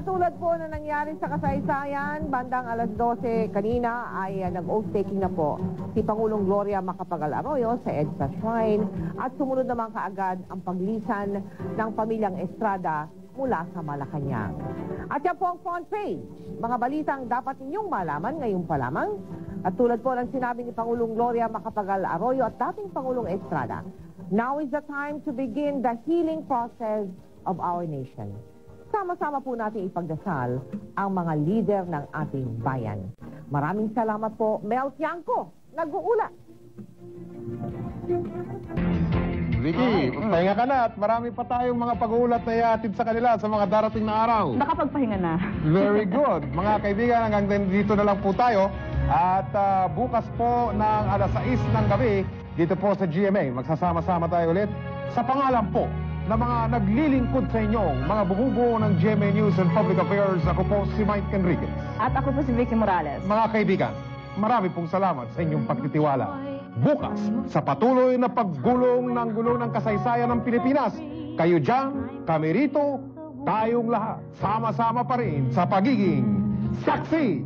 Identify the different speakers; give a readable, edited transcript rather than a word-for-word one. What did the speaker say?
Speaker 1: Katulad po na nangyari sa kasaysayan, bandang alas 12 kanina ay nag-oath taking na po si Pangulong Gloria Macapagal Arroyo sa EDSA Shrine at sumunod naman kaagad ang paglisan ng pamilyang Estrada mula sa Malacanang. At yan po ang front page, mga balitang dapat ninyong malaman ngayon pa lamang. At tulad po ng sinabi ni Pangulong Gloria Macapagal Arroyo at dating Pangulong Estrada, now is the time to begin the healing process of our nation. Sama-sama po natin ipagdasal ang mga lider ng ating bayan. Maraming salamat po, Mel Tiangco, nag-uulat.
Speaker 2: Vicky, pahinga ka na at marami pa tayong mga pag-uulat na iatid sa kanila sa mga darating na araw.
Speaker 3: Nakapagpahinga na.
Speaker 2: Very good. Mga kaibigan, hanggang dito na lang po tayo. At bukas po ng alas 6 ng gabi, dito po sa GMA, magsasama-sama tayo ulit sa pangalan po na mga naglilingkod sa inyong mga bububuo ng GMA News and Public Affairs. Ako po si Mike Enriquez.
Speaker 3: At ako po si Vicky Morales.
Speaker 2: Mga kaibigan, marami pong salamat sa inyong pagtitiwala. Bukas, sa patuloy na paggulong ng kasaysayan ng Pilipinas, kayo dyan, kami rito, tayong lahat, sama-sama pa rin sa pagiging saksi!